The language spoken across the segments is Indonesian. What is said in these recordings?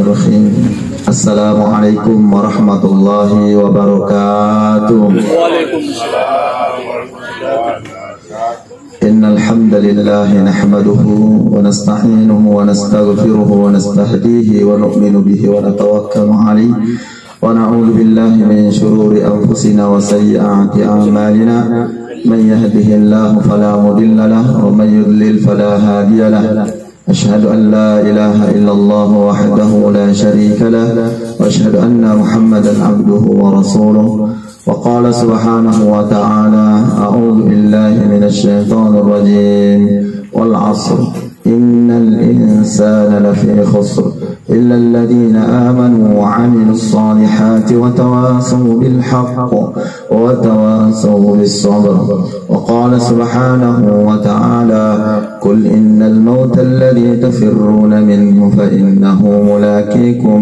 Bismillahirrahmanirrahim. Assalamualaikum warahmatullahi wabarakatuh. Waalaikumsalam warahmatullahi wabarakatuh. Innal hamdalillah nahmaduhu wa nasta'inuhu wa nastaghfiruhu wa nastahdihi wa nu'minu bihi wa natawakkalu alayhi wa na'udzu billahi min shururi anfusina wa sayyiati a'malina. Man yahdihillahu fala mudilla lahu wa man yudlil fala hadiya lahu. أشهد أن لا إله إلا الله وحده لا شريك له وأشهد أن محمدا عبده ورسوله. وقال سبحانه وتعالى أعوذ بالله من الشيطان الرجيم والعصر إن الإنسان لفي خسر إلا الذين آمنوا وعملوا الصالحات وتواصوا بالحق وتواصوا بالصبر. وقال سبحانه وتعالى قل إن الموت الذي تفرون منه فإنه ملاقيكم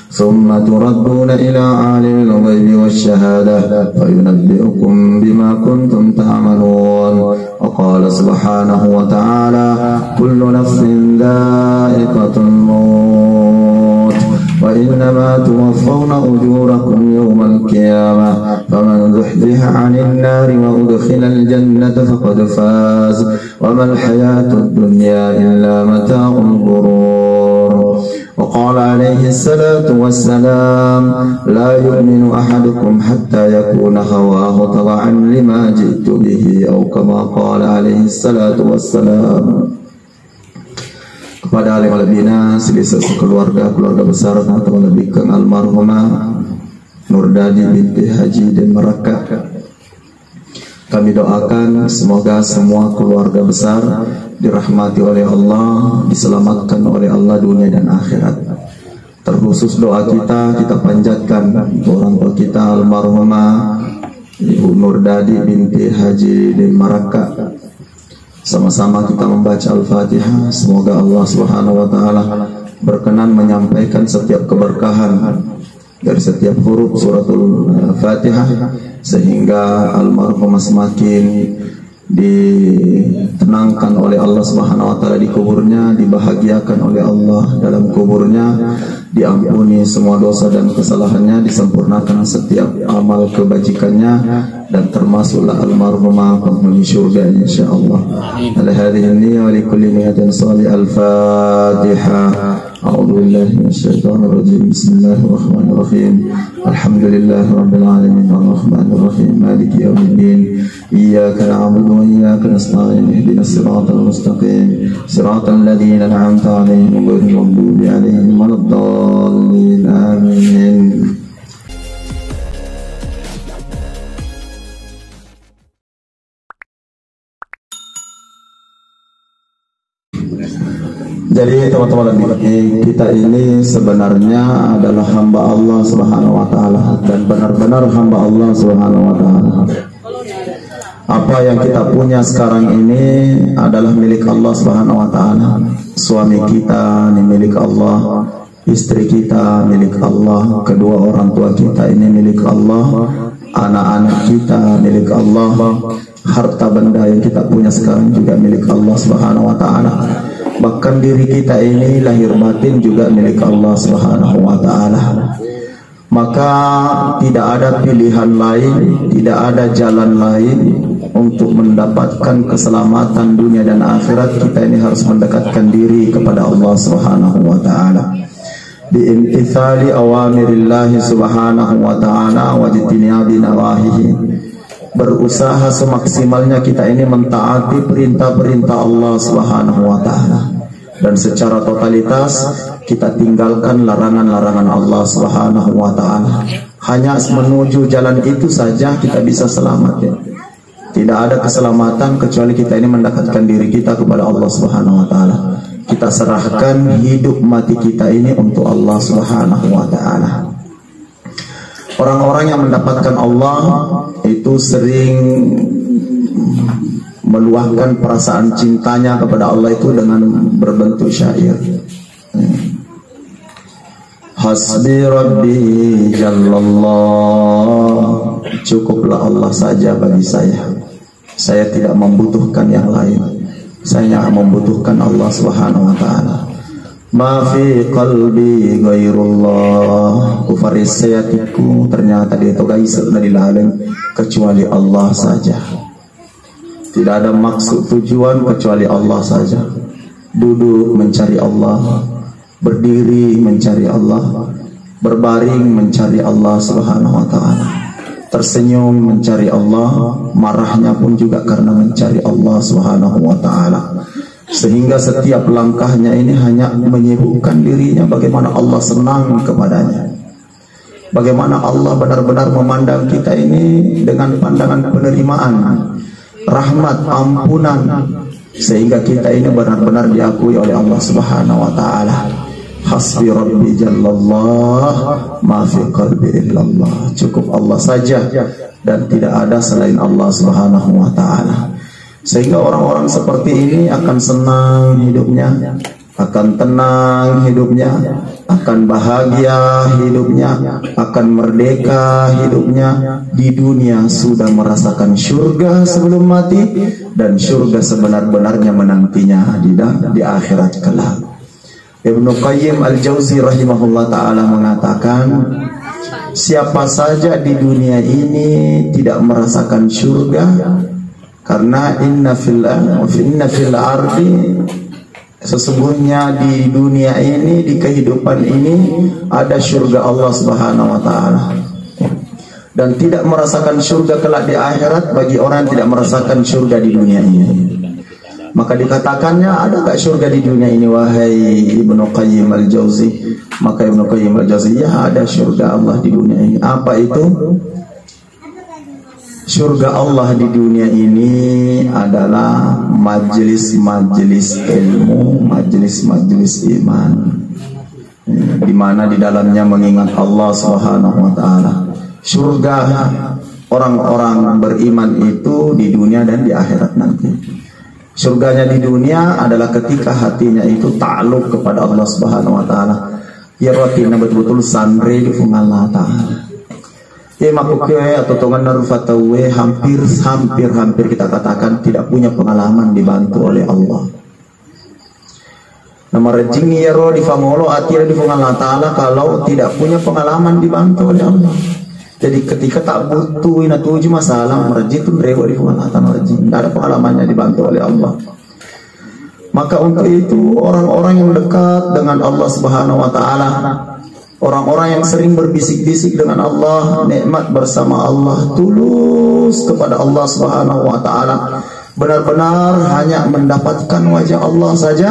ثم تردون إلى عالم الغيب والشهادة فينبئكم بما كنتم تعملون. وقال سبحانه وتعالى كل نفس ذائقة الموت وإنما توفون أجوركم يوم القيامة فمن زحزح عن النار وأدخل الجنة فقد فاز وما الحياة الدنيا إلا متاع الغرور. وقال عليه الصلاة والسلام لا يؤمن أحدكم حتى يكون هواه طبعا لما جئت به أو كما قال عليه الصلاة والسلام. Kepada alim al-bina keluarga besar teman lebih almarhumah Nurdadi binti Haji dan Meraka, kami doakan semoga semua keluarga besar dirahmati oleh Allah, diselamatkan oleh Allah dunia dan akhirat. Terkhusus doa kita panjatkan orang tua kita almarhumah Ibu Nurdadi binti Haji dan Meraka. Sama-sama kita membaca Al-Fatihah. Semoga Allah Subhanahu wa taala berkenan menyampaikan setiap keberkahan dari setiap huruf suratul Fatihah sehingga almarhumah semakin ditenangkan oleh Allah Subhanahu wa taala di kuburnya, dibahagiakan oleh Allah dalam kuburnya, diampuni semua dosa dan kesalahannya, disempurnakan setiap amal kebajikannya, dan termasuklah almarhumah penghuni surga insyaallah. Ala hadhihi niyyah wa likulli niyatin salih. Al-Fatihah. A'udzu billahi minasyaitonir rajim. Bismillahirrahmanirrahim. Alhamdulillahi rabbil alamin arrahmanir rahim maliki yaumiddin. Iyyaka na'budu wa iyyaka nasta'in. Ihdinas siratal mustaqim. Siratal ladzina an'amta 'alaihim ghairil maghdubi 'alaihim waladdallin. Amin. Jadi teman-teman kita ini sebenarnya adalah hamba Allah Subhanahu wa taala dan benar-benar hamba Allah Subhanahu wa taala. Apa yang kita punya sekarang ini adalah milik Allah Subhanahu wa taala. Suami kita ini milik Allah, istri kita milik Allah, kedua orang tua kita ini milik Allah, anak-anak kita milik Allah, harta benda yang kita punya sekarang juga milik Allah Subhanahu wa taala. Bahkan diri kita ini lahir batin juga milik Allah Subhanahu wa taala. Maka tidak ada pilihan lain, tidak ada jalan lain untuk mendapatkan keselamatan dunia dan akhirat. Kita ini harus mendekatkan diri kepada Allah Subhanahu wa taala. Biimtithali awamirillah Subhanahu wa taala wa jitinabi nawahihi. Berusaha semaksimalnya kita ini mentaati perintah-perintah Allah Subhanahu wa taala, dan secara totalitas kita tinggalkan larangan-larangan Allah Subhanahu wa taala. Hanya menuju jalan itu saja kita bisa selamat ya. Tidak ada keselamatan kecuali kita ini mendekatkan diri kita kepada Allah Subhanahu wa taala. Kita serahkan hidup mati kita ini untuk Allah Subhanahu wa taala. Orang-orang yang mendapatkan Allah itu sering meluahkan perasaan cintanya kepada Allah itu dengan berbentuk syair. Hasbi Rabbi Jallallah. Cukuplah Allah saja bagi saya. Saya tidak membutuhkan yang lain. Saya membutuhkan Allah Subhanahu wa taala. ma fi qalbi ghairullah. Kufarisai hatiku, ternyata dia itu guys dilaleng kecuali Allah saja. Tidak ada maksud tujuan kecuali Allah saja. Duduk mencari Allah, berdiri mencari Allah, berbaring mencari Allah subhanahu wa ta'ala, tersenyum mencari Allah, marahnya pun juga karena mencari Allah subhanahu wa ta'ala. Sehingga setiap langkahnya ini hanya menyibukkan dirinya bagaimana Allah senang kepadanya, bagaimana Allah benar-benar memandang kita ini dengan pandangan penerimaan, rahmat, ampunan, sehingga kita ini benar-benar diakui oleh Allah subhanahu wa ta'ala. Hasbi rabbi jallallah ma fi qalbi illallah. Cukup Allah saja dan tidak ada selain Allah subhanahu wa ta'ala. Sehingga orang-orang seperti ini akan senang hidupnya, akan tenang hidupnya, akan bahagia hidupnya, akan merdeka hidupnya. Di dunia sudah merasakan surga sebelum mati, dan surga sebenar-benarnya menantinya di akhirat kelak. Ibnu Qayyim al-Jauzi rahimahullah ta'ala mengatakan, siapa saja di dunia ini tidak merasakan surga, karena inna fil ardi, sesungguhnya di dunia ini, di kehidupan ini ada surga Allah subhanahu wa ta'ala, dan tidak merasakan surga kelak di akhirat bagi orang yang tidak merasakan surga di dunia ini. Maka dikatakannya, ada gak surga di dunia ini wahai Ibnu Qayyim al-Jauzi? Maka Ibnu Qayyim al-Jauzi, ya ada surga Allah di dunia ini. Apa itu? Surga Allah di dunia ini adalah majelis-majelis ilmu, majelis-majelis iman, di mana di dalamnya mengingat Allah subhanahu wa ta'ala. Surga orang-orang beriman itu di dunia dan di akhirat nanti. Surganya di dunia adalah ketika hatinya itu takluk kepada Allah subhanahu wa ta'ala, ya rotina betul-betul sandre di Allah ta'ala. Ya makuke atau tongan narufatawe hampir kita katakan tidak punya pengalaman dibantu oleh Allah. Nama rejing ya roh di famolo atira di Allah ta'ala kalau tidak punya pengalaman dibantu oleh Allah. Jadi ketika tak butuh inatuji masalah merejing itu rewa di Allah ta'ala, rejing tidak ada pengalamannya dibantu oleh Allah. Maka untuk itu orang-orang yang dekat dengan Allah subhanahu wa ta'ala, orang-orang yang sering berbisik-bisik dengan Allah, nikmat bersama Allah, tulus kepada Allah subhanahu wa ta'ala, benar-benar hanya mendapatkan wajah Allah saja,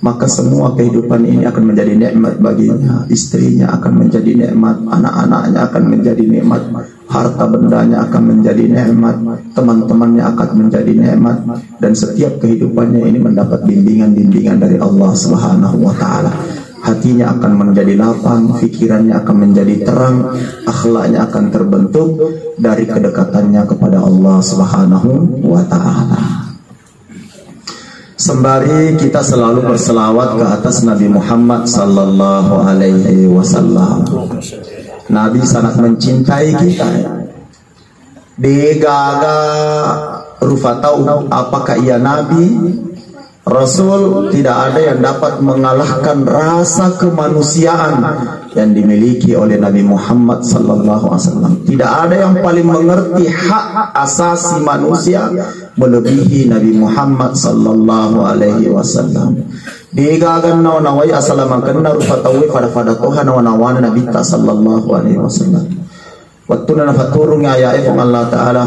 maka semua kehidupan ini akan menjadi nikmat baginya. Istrinya akan menjadi nikmat, anak-anaknya akan menjadi nikmat, harta bendanya akan menjadi nikmat, teman-temannya akan menjadi nikmat, dan setiap kehidupannya ini mendapat bimbingan-bimbingan dari Allah subhanahu wa ta'ala. Hatinya akan menjadi lapang, pikirannya akan menjadi terang, akhlaknya akan terbentuk dari kedekatannya kepada Allah subhanahu wa ta'ala. Sembari kita selalu berselawat ke atas Nabi Muhammad sallallahu alaihi wasallam. Nabi sangat mencintai kita. Degaga rufatau, apakah ia Nabi? Rasul, tidak ada yang dapat mengalahkan rasa kemanusiaan yang dimiliki oleh Nabi Muhammad sallallahu alaihi wasallam. Tidak ada yang paling mengerti hak asasi manusia melebihi Nabi Muhammad sallallahu alaihi wasallam. Digagan nawai asalaman rufatawi pada Tuhan nawana Nabi sallallahu alaihi wasallam. Waktu na faturung ayae Allah taala,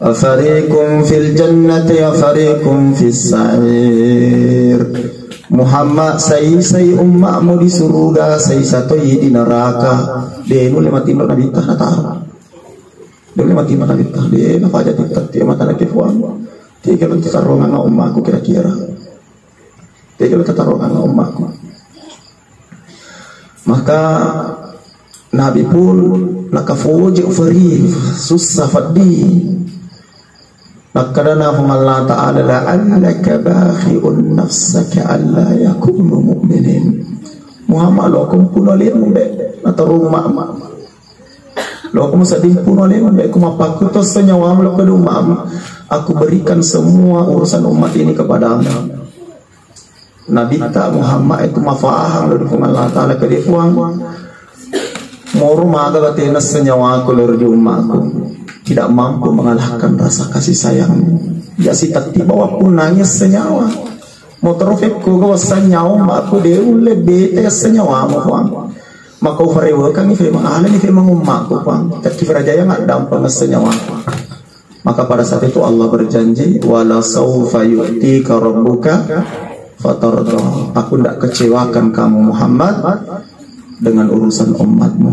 Fariqum fil jannati wa fariqum fis sa'ir. Muhammad say ummamu di surga, say satoy di neraka. Denu lima timba Nabi tah nata. Denu lima timba Nabi tah. Denu apa jadi tadi mata lagi fuan. Tiga lu tarongan ummaku kira-kira. Tiga lu tarongan ummaku. Maka Nabi pun nakafuji farif susah fadi. Nakadana Allah Ta'ala la'allaka bakhi'un nafsaka alla yakunu mu'minin. Muhammad lo akum puno limu be natarung mama. Lo akum sadih puno limu be kumapaku to senyawam lo kedu mama. Aku berikan semua urusan umat ini kepada Anda. Nabi ta Muhammad itu mafaham dari Allah Ta'ala ke dia puang moro maga batina senyawa aku lor di umatku tidak mampu mengalahkan rasa kasih sayangmu. Ya si tati bawa pun nangis senyawa motorofek ko gawa senyawa aku dia lebih te senyawa mo puang maka ufarewa kami fe mengalah ni fe mengummaku puang tati ferajaya nggak dampang senyawa. Maka pada saat itu Allah berjanji wala saufa yu'tika rabbuka fatardah. Aku tidak kecewakan kamu Muhammad dengan urusan umatmu.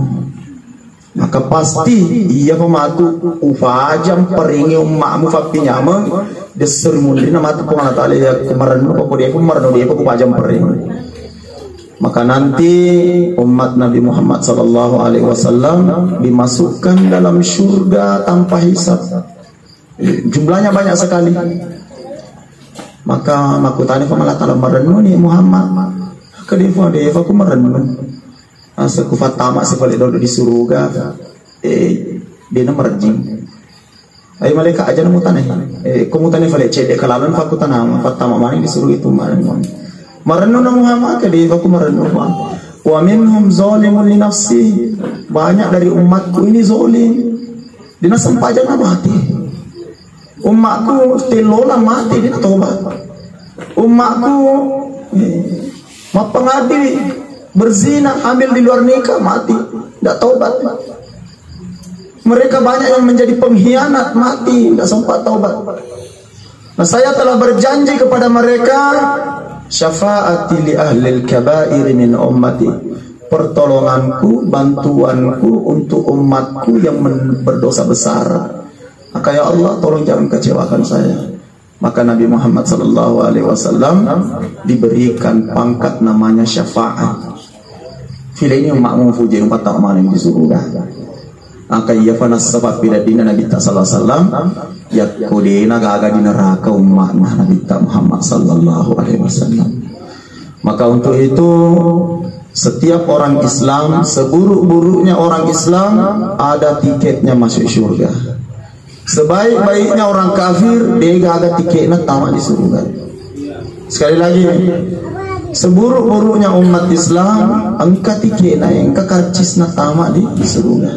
Maka pasti ia pematu ufajam peringi umatmu fapinyama desermuli nama tu Allah Ta'ala ya kemarin apa dia kemarin dia ufajam peringi. Maka nanti umat Nabi Muhammad sallallahu alaihi wasallam dimasukkan dalam surga tanpa hisab. Jumlahnya banyak sekali. Maka makutani pamalah talam merenung ni Muhammad. Kedifo dia aku merenung. Asa kufat tamak sebalik duduk di surga. Dia nak merjing. Ay malaikat aja namu tanah. Kamu tanah balik cedek kelalan aku tanah. Fat tamak mana di surga itu merenung. Merenung Muhammad kedifo aku merenung. Wa minhum zalimun li nafsi. Banyak dari umatku ini zalim. Dia sempajan mati. Umatku telola mati dia tobat. Umatku mapengadi berzina ambil di luar nikah mati tidak tobat. Mereka banyak yang menjadi pengkhianat mati tidak sempat tobat. Nah saya telah berjanji kepada mereka syafaati li ahlil kabair min ummati, pertolonganku, bantuanku untuk umatku yang berdosa besar. Maka ya Allah tolong jangan kecewakan saya. Maka Nabi Muhammad sallallahu alaihi wasallam diberikan pangkat namanya syafaat. File ini makmum fuji empat tak malam di surga. Maka ia panas sebab bila dina Nabi sallallahu alaihi wasallam ya kodena gaga di neraka umat Nabi Muhammad sallallahu alaihi wasallam. Maka untuk itu setiap orang Islam, seburuk-buruknya orang Islam ada tiketnya masuk surga. Sebaik-baiknya orang kafir dia agak tiketnya tamat di surga. Sekali lagi, seburuk-buruknya umat Islam angka tiketnya angka karcisnya tamat di surga.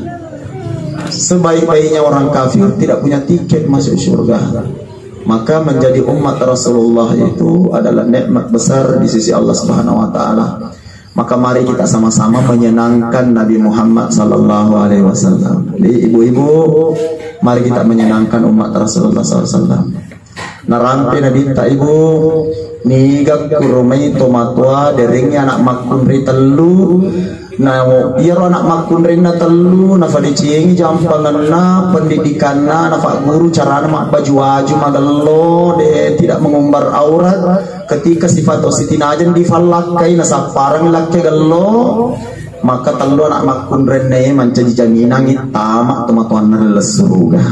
Sebaik-baiknya orang kafir tidak punya tiket masuk surga. Maka menjadi umat Rasulullah itu adalah nikmat besar di sisi Allah Subhanahu wa taala. Maka mari kita sama-sama menyenangkan Nabi Muhammad sallallahu alaihi wasallam. Jadi ibu-ibu, mari kita menyenangkan umat Rasulullah sallallahu alaihi wasallam. Narampe Nabi ta ibu nigak kurumai tomatua deringnya anak makunri telu. Nah, iya anak makunri na telu na fadicing jampanganna pendidikanna na pak guru cara mak baju-baju magallo de tidak mengumbar aurat ketika sifat ositinajen difalakai na saparang lakke gallo maka telu anak makunri na menjadi jaminan itama tomatuan na lesuruga.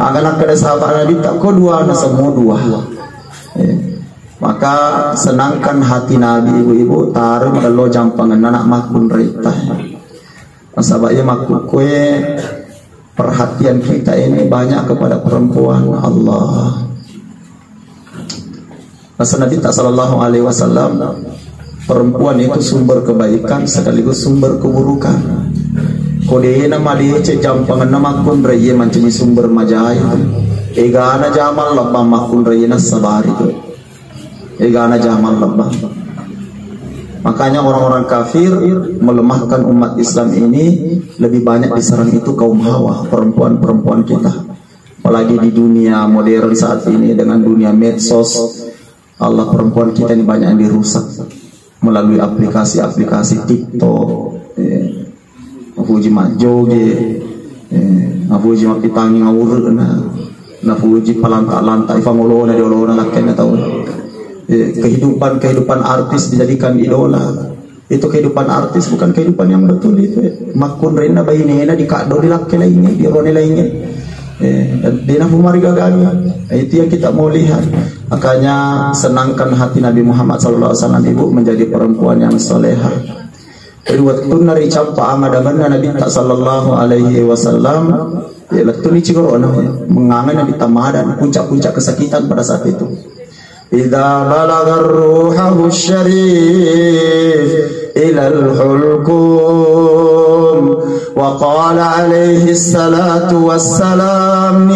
Agan kada sahabat Nabi tak ko dua na semua dua. Maka senangkan hati Nabi ibu-ibu taruh kalau jampangan anak makun rita. Nasabahnya makun kue perhatian kita ini banyak kepada perempuan Allah. Masa Nabi sallallahu alaihi wasallam perempuan itu sumber kebaikan sekaligus sumber keburukan. Kode nama dia jampangan nama makun raya mencari sumber majaya. Egana jamal labba makun raya nasabari itu. Egana jamal lebah. Makanya orang-orang kafir melemahkan umat Islam ini lebih banyak diserang itu kaum hawa, perempuan-perempuan kita. Apalagi di dunia modern saat ini dengan dunia medsos, Allah perempuan kita ini banyak yang dirusak melalui aplikasi-aplikasi TikTok, Fuji majoge, Fuji mapitangi ngawur, Fuji palantak-lantak ifamolona diolona lakken tahu. Kehidupan artis dijadikan idola. Itu kehidupan artis bukan kehidupan yang betul itu. Makun rena bainena di kado di lakke lainnya, di rone lainnya. Dina pumari gagali. Itu yang kita mau lihat. Makanya senangkan hati Nabi Muhammad sallallahu alaihi wasallam ibu menjadi perempuan yang soleha. Waktu nari campa amadaman Nabi sallallahu alaihi wasallam ya letu ni cigoro mengangan Nabi tamadan puncak-puncak kesakitan pada saat itu. idza balagha ruhahu syarif ila al-hulqum wa qala alaihi salatu wassalam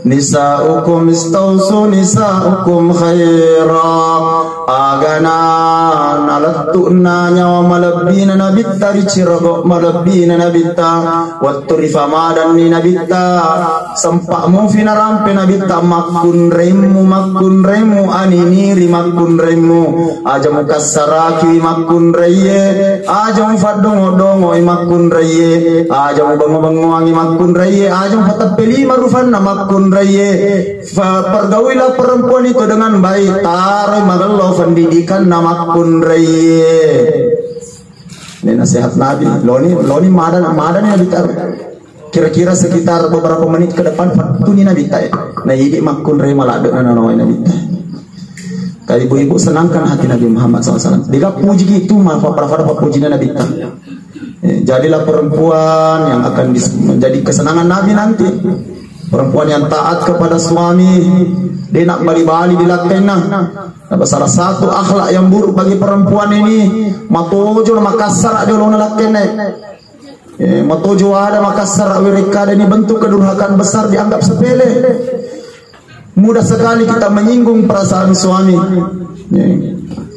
nisa'ukum istawsu nisa'ukum khaira agana nalatuna nyawa malabbina nabitta ricirago malabbina nabitta watturifa madan ni nabitta sampakmu fina rampe nabitta makun remu aniniri makun remu aja mukassaraki makun reye aja mufadongo dongo makun reye aja mubango angi makun reye aja mufatapeli marufan makun reye pergaulilah perempuan itu dengan baik taruh magallo pendidikan namakun reye. Ini nasihat Nabi. Loni madan Nabi taruh. Kira-kira sekitar beberapa menit ke depan fatuni Nabi taruh. Nah ini makun reye malah ada nawai Nabi taruh. Kali ibu-ibu senangkan hati Nabi Muhammad SAW. Dia puji gitu para pujinya Nabi taruh. Jadilah perempuan yang akan menjadi kesenangan Nabi nanti. Perempuan yang taat kepada suami, dia nak bali-bali dilakukan. Salah satu akhlak yang buruk bagi perempuan ini, matojo Makassar ada orang lakukan. Matojo ada Makassar mereka ini bentuk kedurhakaan besar dianggap sepele. Mudah sekali kita menyinggung perasaan suami.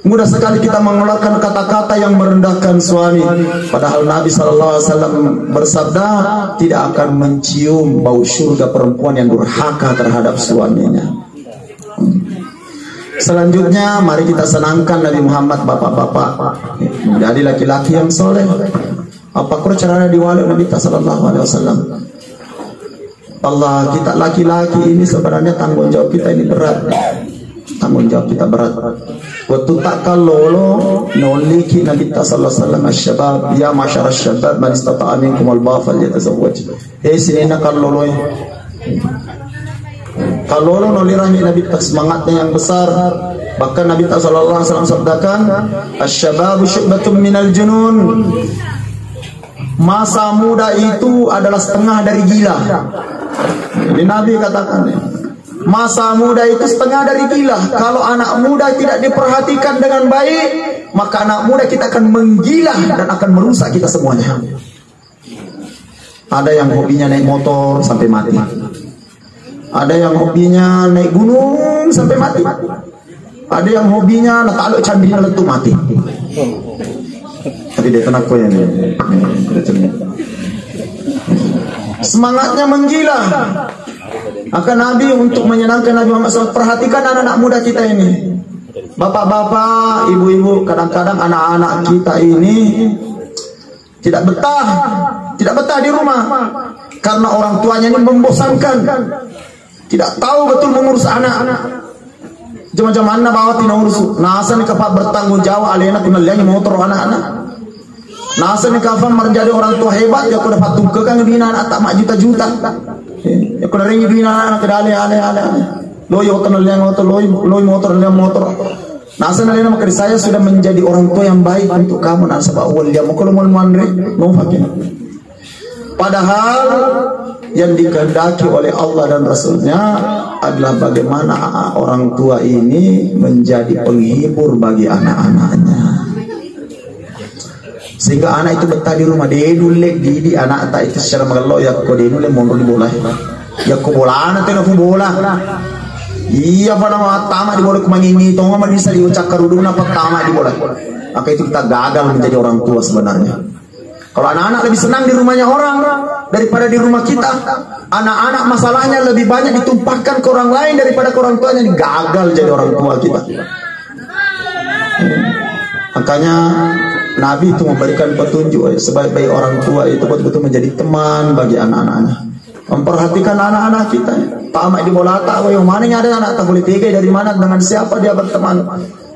Mudah sekali kita mengeluarkan kata-kata yang merendahkan suami. Padahal Nabi SAW bersabda, tidak akan mencium bau surga perempuan yang durhaka terhadap suaminya. Selanjutnya, mari kita senangkan Nabi Muhammad, bapak-bapak menjadi laki-laki yang soleh. Apa caranya diwali Nabi SAW? Allah, kita laki-laki ini sebenarnya tanggung jawab kita ini berat. Tanggung jawab kita berat. Waktu tak kalolo noliki Nabi sallallahu alaihi wasallam asy-syabab ya masyara asy-syabab man istata'a minkum al-ba'a falyatazawwaj. Sini kalolo. Kalolo nolirami Nabi semangatnya yang besar. Bahkan Nabi sallallahu alaihi wasallam sabdakan asy-syababu syu'batun minal junun. Masa muda itu adalah setengah dari gila. Jadi Nabi katakan masa muda itu setengah dari gila. Kalau anak muda tidak diperhatikan dengan baik, maka anak muda kita akan menggila dan akan merusak kita semuanya. Ada yang hobinya naik motor sampai mati. Ada yang hobinya naik gunung sampai mati. Ada yang hobinya nataluk candi letu mati. Tapi dia kena koyan ya. Semangatnya menggila. Maka Nabi untuk menyenangkan Nabi Muhammad SAW, perhatikan anak-anak muda kita ini. Bapak-bapak, ibu-ibu, kadang-kadang anak-anak kita ini tidak betah di rumah karena orang tuanya ini membosankan, tidak tahu betul mengurus anak-anak. Jam-jam mana bawa tina urus, nasa ni kapan bertanggung jawab alena kunaliannya motor anak-anak. Nasa ni kapan menjadi orang tua hebat, ya aku dapat tungkekan ngebina anak tak mak juta-juta. Ya aku ringi bina anak kedale ale. Loy motor liang motor. Nasa nalena maka saya sudah menjadi orang tua yang baik untuk kamu nasa bawal dia mau kalau mau mandre mau pakai. Padahal yang dikehendaki oleh Allah dan Rasulnya adalah bagaimana orang tua ini menjadi penghibur bagi anak-anaknya. Sehingga anak itu betah di rumah. Dia dulu di anak tak itu secara magallo ya ko dia dulu mau di bola. Ya ko bola anak tu bola. Iya pada tama di bola kumangini tong mah bisa diucap karudung apa tama di bola. Maka itu kita gagal menjadi orang tua sebenarnya. Kalau anak-anak lebih senang di rumahnya orang daripada di rumah kita. Anak-anak masalahnya lebih banyak ditumpahkan ke orang lain daripada ke orang tuanya. Gagal jadi orang tua kita. Makanya Nabi itu memberikan petunjuk sebaik-baik orang tua itu betul-betul menjadi teman bagi anak-anaknya. Memperhatikan anak-anak kita. Pak Amak di bola tak, yang mana ada anak tak boleh tiga dari mana dengan siapa dia berteman.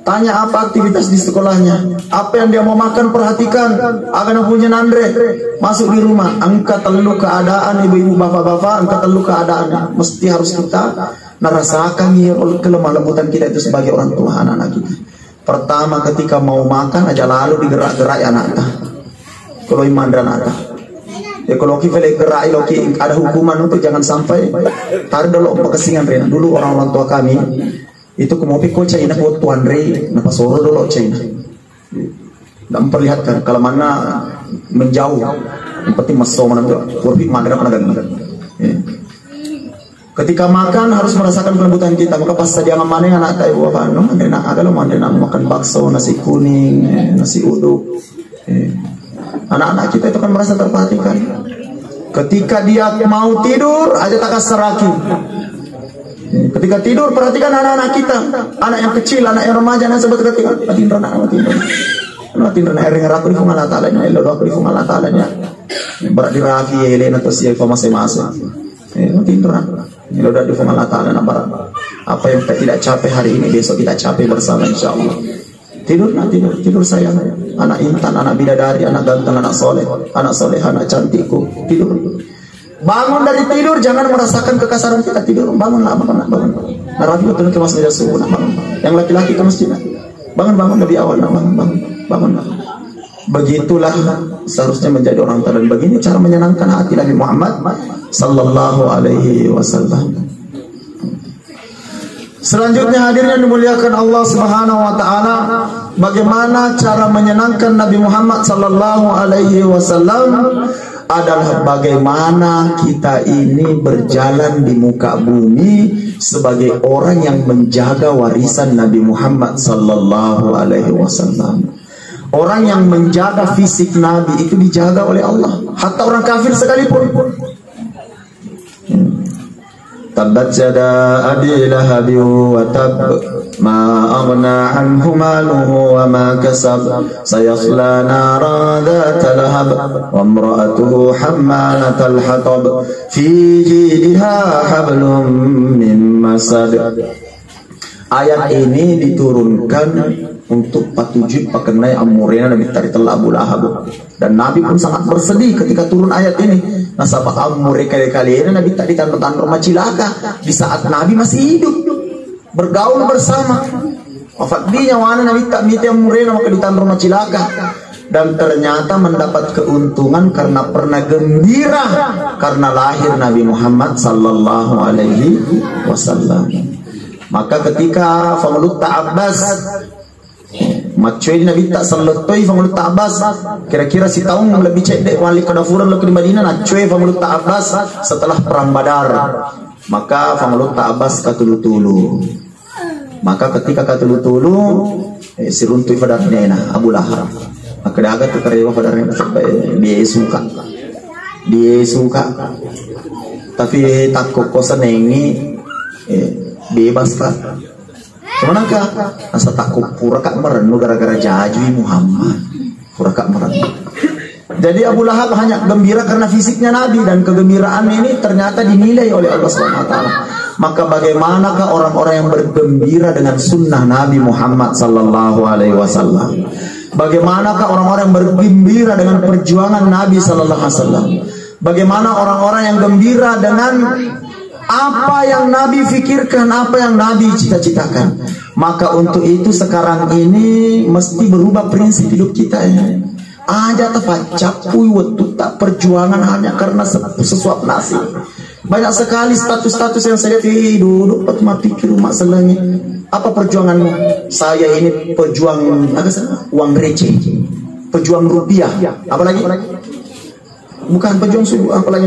Tanya apa aktivitas di sekolahnya, apa yang dia mau makan perhatikan. Akan punya nandre masuk di rumah, angkat telu keadaan ibu-ibu bapak-bapak, angkat telu keadaan. Mesti harus kita merasakan kelemah lembutan kita itu sebagai orang tua anak-anak kita. Pertama ketika mau makan aja lalu digerak-gerak anak-anak. Kalau iman dan anak. Kalau kita gerai loki ada hukuman untuk jangan sampai tarik dulu pekesingan Rena. Dulu orang tua kami itu kemopi ko China buat tuan Re, napa soro dulu China. Dan memperlihatkan kalau mana menjauh, yang penting masuk mana kurbi mana. Ketika makan harus merasakan kelembutan kita. Maka pas saja mana yang anak tahu apa, mana makan bakso, nasi kuning, nasi uduk. Anak-anak kita itu kan merasa terperhatikan. Ketika dia mau tidur, aja tak seraki. Ketika tidur, perhatikan anak-anak kita, anak yang kecil, anak yang remaja, anak sebut ketika matin ering raku di fungala talanya, elo aku di fungala talanya. Berat diraki elena atau siapa masing-masing. Matin elo di fungala talanya barat. Apa yang kita tidak capek hari ini, besok kita capek bersama insyaallah. Tidur sayang. Anak intan, anak bidadari, anak ganteng, anak soleh, anak cantikku, tidur. Bangun dari tidur, jangan merasakan kekasaran kita tidur. Bangunlah. Nah, Rabi betul ke masjid subuh, bangun. Yang laki-laki ke masjid, bangun lebih awal, bangun. Begitulah seharusnya menjadi orang tua, dan begini cara menyenangkan hati Nabi Muhammad sallallahu alaihi wasallam. Selanjutnya hadirin yang dimuliakan Allah Subhanahu wa taala, bagaimana cara menyenangkan Nabi Muhammad sallallahu alaihi wasallam adalah bagaimana kita ini berjalan di muka bumi sebagai orang yang menjaga warisan Nabi Muhammad sallallahu alaihi wasallam. Orang yang menjaga fisik Nabi itu dijaga oleh Allah, hatta orang kafir sekalipun. Tabbat yada abi lahab wa tab ma aghna anhu maluhu wa ma kasab sayasla nara dhata lahab wa imra'atuhu hammalatal hatab fi jidha hablum min masad. Ayat ini diturunkan untuk petunjuk pakenai amurena Nabi Taritellah Abu Lahab, dan Nabi pun sangat bersedih ketika turun ayat ini. Nasabah amure kali-kali ini Nabi tak ditantang rumah cilaka di saat Nabi masih hidup bergaul bersama. Wafat dia nyawana Nabi tak miti amurena maka ditantang rumah cilaka, dan ternyata mendapat keuntungan karena pernah gembira karena lahir Nabi Muhammad sallallahu alaihi wasallam. Maka ketika Famulut Ta'abbas macuin Nabi tak sallatoi Famulut Ta'abbas, kira-kira si tahun lebih cek dek wali kadafuran lo ke Madinah nacuin Famulut Ta'abbas setelah perang Badar. Maka Famulut Ta'abbas katulu-tulu. Maka ketika katulu-tulu si runtui fadar nena Abu Lahab. Maka daga tu karewa fadar nena dia suka. Tapi takut kosan nengi bebas kan. Cuman asa takut pura kak merenu gara-gara jajui Muhammad. Pura kak merenu. Jadi Abu Lahab hanya gembira karena fisiknya Nabi, dan kegembiraan ini ternyata dinilai oleh Allah SWT. Maka bagaimanakah orang-orang yang bergembira dengan sunnah Nabi Muhammad sallallahu alaihi wasallam? Bagaimanakah orang-orang yang bergembira dengan perjuangan Nabi sallallahu alaihi wasallam? Bagaimana orang-orang yang gembira dengan apa yang Nabi fikirkan, apa yang Nabi cita-citakan? Maka untuk itu sekarang ini mesti berubah prinsip hidup kita ya. Aja tepat capui waktu tak perjuangan hanya karena sesuap nasi. Banyak sekali status-status yang saya lihat duduk mati ke rumah selangit. Apa perjuanganmu? Saya ini pejuang uang receh, pejuang rupiah, apalagi? Bukan pejuang subuh, apalagi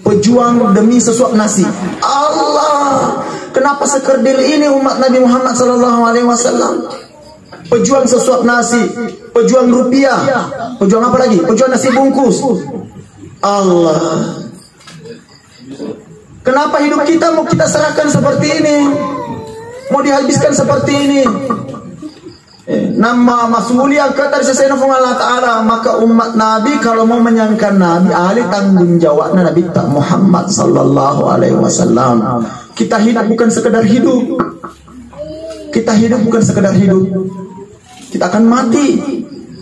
pejuang demi sesuap nasi. Allah, kenapa sekerdil ini umat Nabi Muhammad sallallahu alaihi wasallam? Pejuang sesuap nasi, pejuang rupiah, pejuang apa lagi? Pejuang nasi bungkus. Allah, kenapa hidup kita mau kita serahkan seperti ini? Mau dihabiskan seperti ini? Nama masulia kata disesena fung Allah Ta'ala. Maka umat Nabi kalau mau menyangkan Nabi, ahli tanggung jawabnya Nabi tak Muhammad sallallahu alaihi wasallam. Kita hidup bukan sekedar hidup. Kita hidup bukan sekedar hidup. Kita akan mati.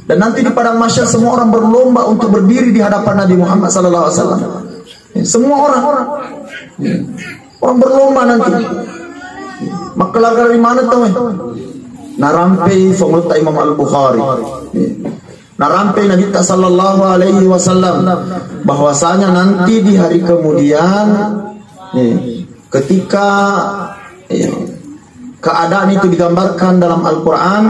Dan nanti di padang mahsyar semua orang berlomba untuk berdiri di hadapan Nabi Muhammad sallallahu alaihi wasallam. Semua orang berlomba nanti. Maka dari mana tahu? Narampai Imam Al-Bukhari. narampai Nabi sallallahu alaihi wasallam bahwasanya nanti di hari kemudian ketika keadaan itu digambarkan dalam Al-Qur'an,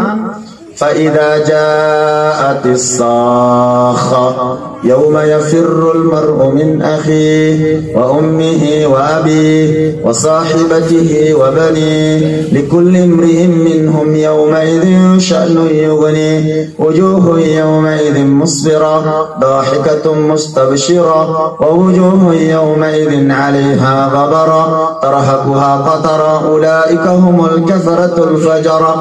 فَإِذَا جَاءَتِ الصَّاخَّةُ يَوْمَ يَفِرُّ الْمَرْءُ مِنْ أَخِيهِ وَأُمِّهِ وَأَبِيهِ وَصَاحِبَتِهِ وَبَنِيهِ لِكُلِّ امْرِئٍ مِّنْهُمْ يَوْمَئِذٍ شَأْنٌ يُغْنِيهِ وُجُوهٌ يَوْمَئِذٍ مُسْفِرَةٌ ضَاحِكَةٌ مُسْتَبْشِرَةٌ وَوُجُوهٌ يَوْمَئِذٍ عَلَيْهَا غَبَرَةٌ تَرْهَقُهَا قَتَرَةٌ أُولَئِكَ هُمُ الْكَفَرَةُ الْفَجَرَةُ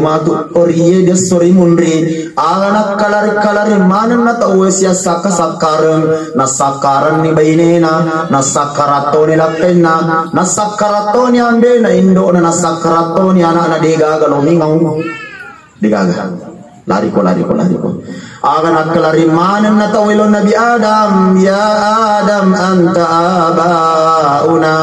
Matu oriye dia sori munri anak kalari mana na tawes ya sakaran ni bainena na sakaratoni lapena na sakaratoni ambe na indo na sakaratoni anak digaga lomingaw digaga lari ko anak kalari mana na tawilo Nabi Adam, ya Adam anta abauna,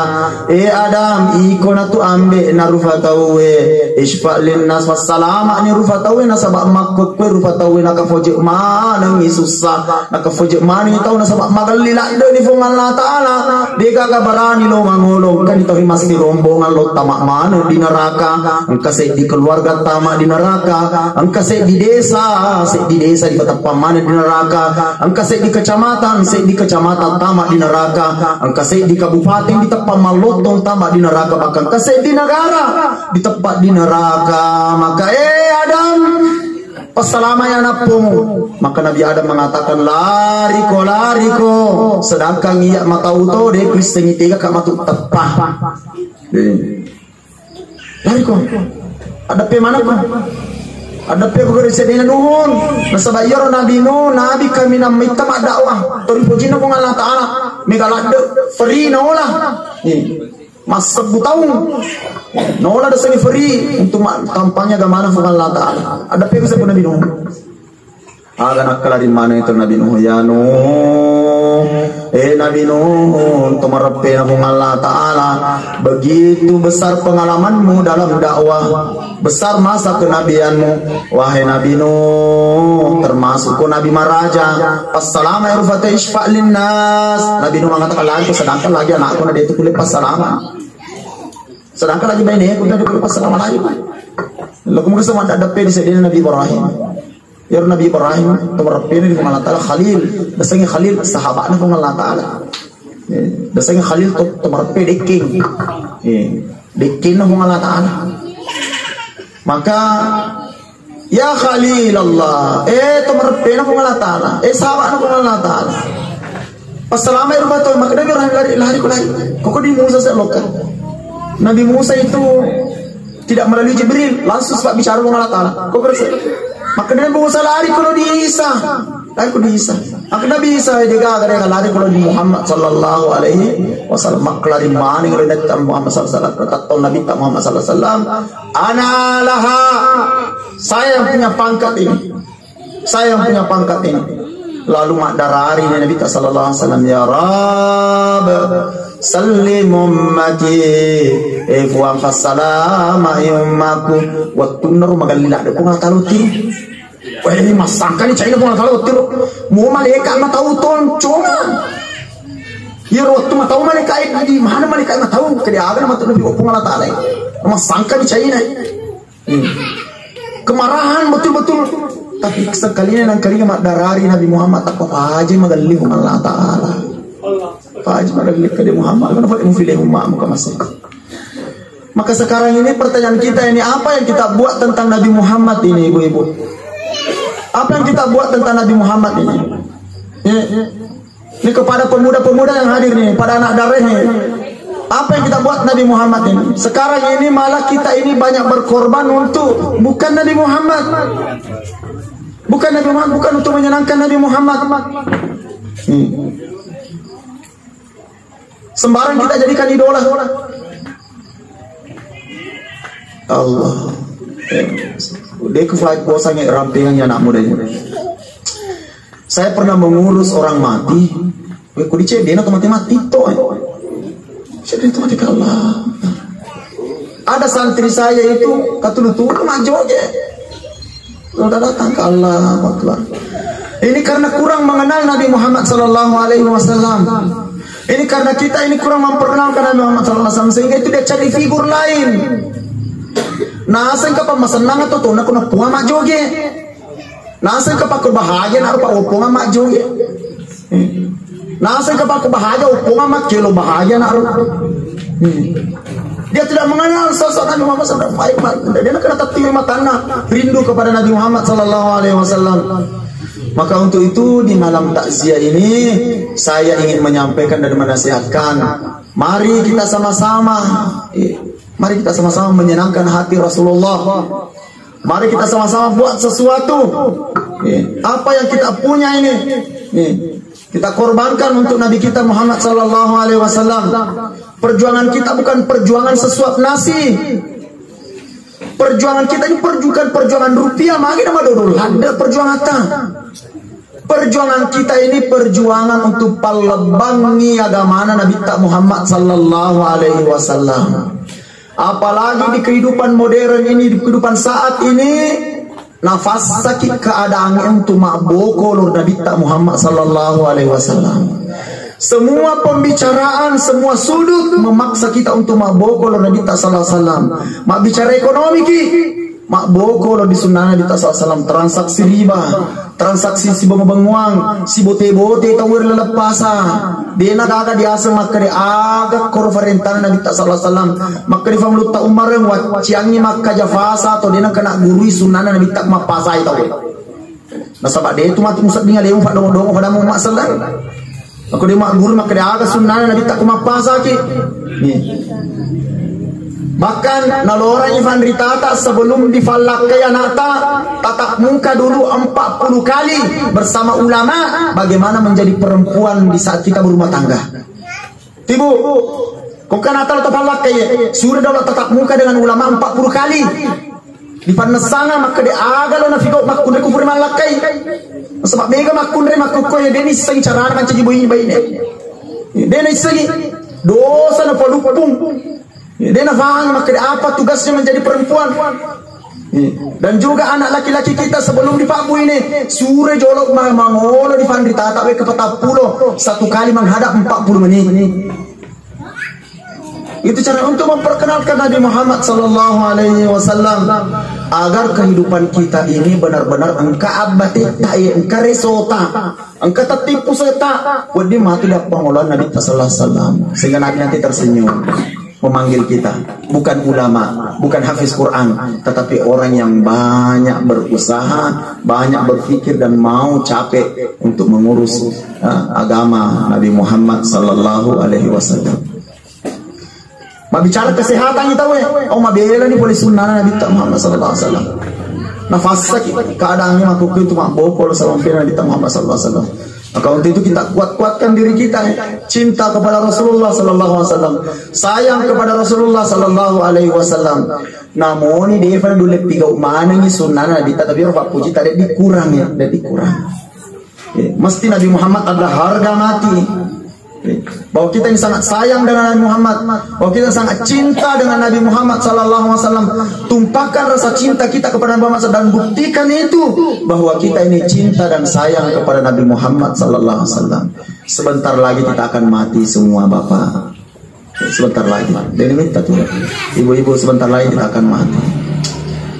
Adam iko na tu ambe na rufatawe ishfa linnas wassalama ni rufatawe na sabak makot kwe rufatawe na kafoje manang isusa na kafoje mani itaw na sabak magalila do ni fung Allah Ta'ala di kagabarani lo mangulong kan ito himas ni rombongan lo tama mano di neraka ang kasay di keluarga tama di neraka ang kasay di desa di pamanan di neraka, ang kasay di kecamatan, di kecamatan tama di neraka, ang kasay di kabupaten di tepat malotong tama di neraka, bahkan kasay di negara di tepat di neraka. Maka Adam, pasalamanya napumu. Maka Nabi Adam mengatakan lari ko, sedangkan ia matauto de Kristen tiga kamatu tepah. Lari ko, ada mana ko? Ada pegawai sedena nuhun nasabayar nabi no nabi kami nam mitama dakwah tori pujina mo Allah Ta'ala megalade free nola mas sebutau nola da seni free untuk kampanye gamana mo Allah Ta'ala ada pegawai sa nabi nuhun aga nakala din mana itu nabi nuhun ya nuh nabi nuhun tumarappe na mo Allah Ta'ala begitu besar pengalamanmu dalam dakwah, besar masa kenabianmu, wahai Nabi Nuh, termasuk Nabi Maraja. Passalama irfata ishfa' linnas. Nabi Nuh mengatakan lagi, sedangkan lagi anakku na dito kulit passalama. Sedangkan lagi bayi aku na dito kulit passalama lagi. Lalu kemudian sama ada di sedina Nabi Ibrahim. Ya Nabi Ibrahim tumarappina di Allah Ta'ala Khalil. Dasanya Khalil sahabatnya ng Allah Ta'ala. Dasanya Khalil tumarappe deking. Deking ng Allah Ta'ala. Maka ya Khalil Allah, tumarappe ng Allah Ta'ala. Sahabat ng Allah Ta'ala. Passalama irbato maka Nabi Ibrahim lari ko. Koko di Musa sa lokal. Nabi Musa itu tidak melalui Jibril, langsung sebab bicara dengan Allah Ta'ala. Kok berasa? Maka Nabi Musa lari kalau di Isa. Maka Nabi Isa dia lari kalau di Muhammad sallallahu alaihi wasallam. Maka lari maning renet Muhammad sallallahu alaihi wasallam. Kata Nabi Muhammad sallallahu alaihi wasallam, ana laha. Saya yang punya pangkat ini. Lalu makdarari Nabi sallallahu alaihi wasallam, ya Rabb sallim ummati fuang fasalama ummaku waktu nur magalila de kung talu tiru ini masangka ni China kung talu tiru mo malaikat mataw ton cuma ya waktu mataw malaikat di mana malaikat mataw kaya aga na mataw nabi kung Allah Ta'ala masangka ni China kemarahan betul-betul tapi sekalinya nang kalinya makdarari Nabi Muhammad tak apa aja magalili kung Allah Ta'ala Fajr magalili ka di Muhammad kenapa mo pilih umat mo kamasih. Maka sekarang ini pertanyaan kita ini, apa yang kita buat tentang Nabi Muhammad ini, ibu-ibu? Apa yang kita buat tentang Nabi Muhammad ini? Ini kepada pemuda-pemuda yang hadir nih, pada anak darah ini. Apa yang kita buat Nabi Muhammad ini? Sekarang ini malah kita ini banyak berkorban untuk bukan Nabi Muhammad. Bukan Nabi Muhammad, bukan untuk menyenangkan Nabi Muhammad. Sembarang kita jadikan idola. Allah. Dia keflight bosanya rampingannya anak muda ini. Saya pernah mengurus orang mati. Aku dicek dia nak mati toh. Saya itu mati Allah. Ada santri saya itu katulu maju aja. Sudah datang ke Allah Akbar. Ini karena kurang mengenal Nabi Muhammad sallallahu alaihi wasallam. Ini karena kita ini kurang memperkenalkan Nabi Muhammad sallallahu alaihi wasallam, sehingga itu dia cari figur lain. Nah, sehingga pemasenang atau tuh nak puang mak joge. Nah, sehingga pak bahagia nak pak opong mak joge. Nah, sehingga pak bahagia opong mak kilo bahagia nak. Dia tidak mengenal sosok Nabi Muhammad sallallahu alaihi wasallam. Dia nak kena tertimpa matanya rindu kepada Nabi Muhammad sallallahu alaihi wasallam. Maka untuk itu di malam takziah ini saya ingin menyampaikan dan menasihatkan, mari kita sama-sama menyenangkan hati Rasulullah. Mari kita sama-sama buat sesuatu. Apa yang kita punya ini, kita korbankan untuk Nabi kita Muhammad sallallahu alaihi wasallam. Perjuangan kita bukan perjuangan sesuap nasi. Perjuangan kita ini bukan perjuangan rupiah, magi nama dodol. Ada perjuangan kita. Perjuangan kita ini perjuangan untuk palebangi agama Nabi Muhammad sallallahu alaihi wasallam. Apalagi di kehidupan modern ini, di kehidupan saat ini, nafas sakit keadaan untuk maboko lur Nabi Muhammad sallallahu alaihi wasallam. Semua pembicaraan, semua sudut memaksa kita untuk maboko lur Nabi sallallahu alaihi wasallam. Mak bicara ekonomi ki, mak boko lo di sunnah Nabi sallallahu transaksi riba, transaksi si benguang, si bote-bote tawir lelepasa. Dia nak agak diasa maka dia agak korfarentan Nabi sallallahu maka di famlu ta umar yang waciangi maka jafasa atau dia nak kena gurui sunnah Nabi tak mapasa itu. Nah sebab dia itu mati musad dengan leung pada dong pada mau masalah. Aku dia mak guru maka dia agak sunnah Nabi tak mapasa ki. Bahkan nalora Ivan Ritata sebelum difalak kaya nata tatap muka dulu 40 kali bersama ulama bagaimana menjadi perempuan di saat kita berumah tangga. Tibu, kok kan nata lo falak kaya sudah dapat tatap muka dengan ulama 40 kali. Di panesana maka dia agak lo nafigo makun ku puri malak kay. Sebab mega makun re makukko ya deni sing cara kan cigi boy bayi ne. Deni segi dosa na palupung. Dia nak faham maka apa tugasnya menjadi perempuan. Dan juga anak laki-laki kita sebelum dipabu ini sure jolok mangolo di Fandri tata ke petapulo satu kali menghadap 40 menit. Itu cara untuk memperkenalkan Nabi Muhammad sallallahu alaihi wasallam agar kehidupan kita ini benar-benar engka abati tai engka resota engka tertipu serta wadi mati dak pangoloan Nabi sallallahu alaihi wasallam sehingga Nabi nanti tersenyum memanggil kita, bukan ulama, bukan hafiz Quran, tetapi orang yang banyak berusaha, banyak berpikir dan mau capek untuk mengurus agama Nabi Muhammad sallallahu alaihi wasallam. Ma bicara kesehatan kita we, mabela ni boleh sunnah Nabi Muhammad sallallahu alaihi wasallam. Nafas sakit keadaannya makuk itu maboko sama Nabi Muhammad sallallahu alaihi wasallam. Maka untuk itu kita kuat-kuatkan diri kita, cinta kepada Rasulullah sallallahu alaihi wasallam, sayang kepada Rasulullah sallallahu alaihi wasallam. Namun ini dia dulu tiga mana ni sunnah Nabi tapi orang puji tadi dikurang ya, dikurang. Mesti Nabi Muhammad adalah harga mati. Bahwa kita ini sangat sayang dengan Nabi Muhammad, bahwa kita sangat cinta dengan Nabi Muhammad sallallahu alaihi wasallam. Tumpahkan rasa cinta kita kepada Nabi Muhammad dan buktikan itu bahwa kita ini cinta dan sayang kepada Nabi Muhammad sallallahu alaihi wasallam. Sebentar lagi kita akan mati semua Bapak. Sebentar lagi. Dan minta tuh ibu-ibu, sebentar lagi kita akan mati.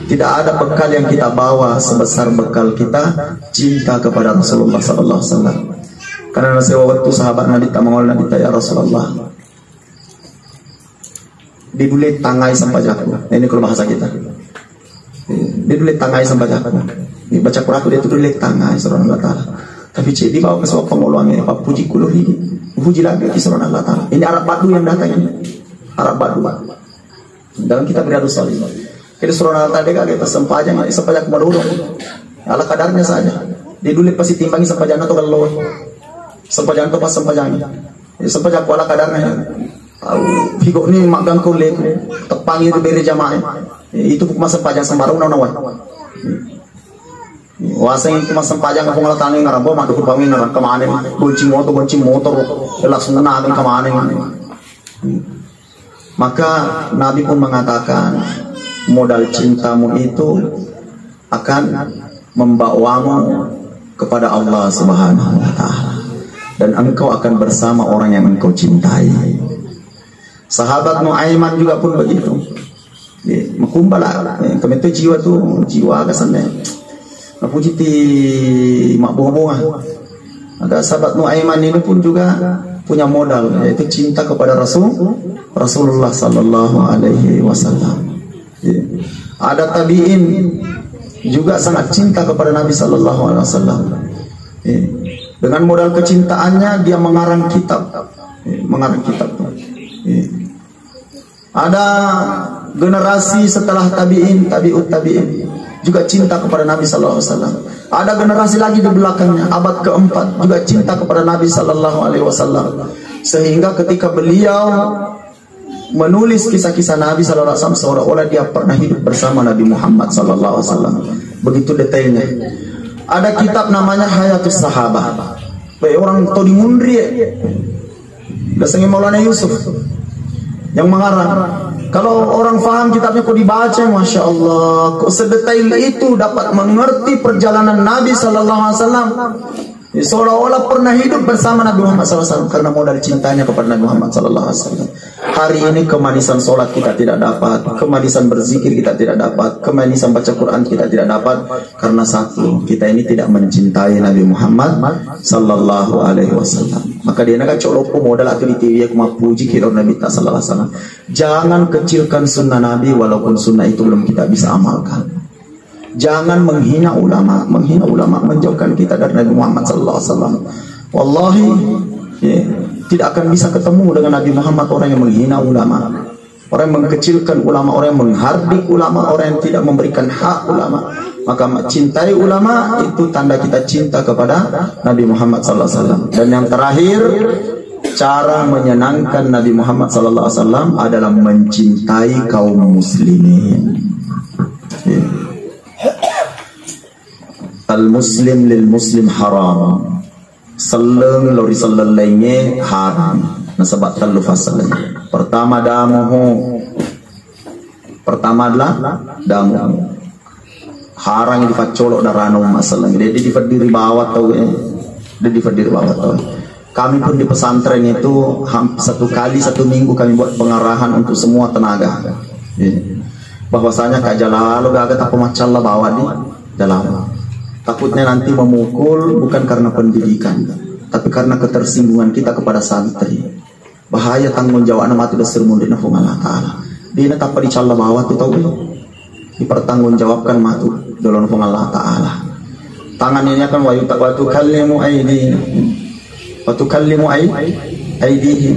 Tidak ada bekal yang kita bawa sebesar bekal kita cinta kepada Rasulullah sallallahu alaihi wasallam. Karena saya waktu sahabat Nabi tak mengol Nabi ya Rasulullah didulit tangai sampai jago. Ini kalau bahasa kita didulit tangai sampai jago. Baca Quran dia tu dulit tangai surah Allah Taala. Tapi cik di bawah kesuap penguluan ini Pak puji kulur ini puji lagi di surah Allah Taala. Ini Arab Badu yang datang ini Arab Badu dalam kitab Riyadhus Shalihin. Kita surah Allah Taala kita sempajang sempajang kemadurung ala kadarnya saja. Didulit pasti timbangi sempajang atau kalau sempajang tu pas sempajang kuala kadarnya tahu figo ni magang kau lek tepangi itu beri jamaah itu masa sempajang sembarang nawan waseng itu masa sempajang aku ngalah tangi ngarabo madu kupangin ngarang kemana gonci motor langsung nagan kemana. Maka Nabi pun mengatakan modal cintamu itu akan membawamu kepada Allah Subhanahu wa taala, dan engkau akan bersama orang yang engkau cintai. Sahabat Nuaiman juga pun begitu. Makumbala, kami tu jiwa kesannya. Napuji ti mak bunga-bunga. Maka sahabat Nuaiman ini pun juga punya modal, yaitu cinta kepada Rasulullah sallallahu alaihi wasallam. Ada tabi'in juga sangat cinta kepada Nabi sallallahu alaihi wasallam. Dengan modal kecintaannya dia mengarang kitab. Ada generasi setelah tabi'in, tabi'ut tabi'in juga cinta kepada Nabi sallallahu alaihi wasallam. Ada generasi lagi di belakangnya, abad keempat, juga cinta kepada Nabi sallallahu alaihi wasallam. Sehingga ketika beliau menulis kisah-kisah Nabi sallallahu alaihi wasallam, seolah-olah dia pernah hidup bersama Nabi Muhammad sallallahu alaihi wasallam. Begitu detailnya. Ada kitab namanya Hayatus Sahabah. Orang tahu di Mundri, biasanya Maulana Yusuf yang mengarang. Kalau orang faham kitabnya, kok dibaca, Masya Allah, kok sedetail itu dapat mengerti perjalanan Nabi sallallahu alaihi wasallam. Seolah-olah pernah hidup bersama Nabi Muhammad SAW karena modal cintanya kepada Nabi Muhammad SAW. Hari ini kemanisan sholat kita tidak dapat, kemanisan berzikir kita tidak dapat, kemanisan baca Quran kita tidak dapat, karena satu, kita ini tidak mencintai Nabi Muhammad Sallallahu Alaihi Wasallam. Maka dia nak colok modal atau di TV aku mau puji kira Nabi Sallallahu Alaihi Wasallam. Jangan kecilkan sunnah Nabi walaupun sunnah itu belum kita bisa amalkan. Jangan menghina ulama, menjauhkan kita dari Nabi Muhammad sallallahu alaihi wasallam. Wallahi, tidak akan bisa ketemu dengan Nabi Muhammad orang yang menghina ulama, orang yang mengkecilkan ulama, orang yang menghardik ulama, orang yang tidak memberikan hak ulama. Maka cintai ulama itu tanda kita cinta kepada Nabi Muhammad sallallahu alaihi wasallam. Dan yang terakhir, cara menyenangkan Nabi Muhammad sallallahu alaihi wasallam adalah mencintai kaum muslimin. Al-muslim lil muslim haram. Seleng lori seleng lainnya haram. Nasabak talu fasalan. Pertama adalah damu. Harang di facolok darano masalah. Dia di fadiri bawah tau Dia di fadiri bawah tau. Kami pun di pesantren itu satu minggu kami buat pengarahan untuk semua tenaga. Bahwasanya Kak Jalalo gak ada pemacang lah bawa di dalam. Takutnya nanti memukul bukan karena pendidikan, tapi karena ketersinggungan kita kepada santri. Bahaya tanggung jawab nama itu dasar mundi nafung Allah Ta'ala. Dia nak apa dicalla bawah tu tahu dipertanggungjawabkan matu dalam nafung Allah Ta'ala. Tangan ini akan watu kallimu aidihim.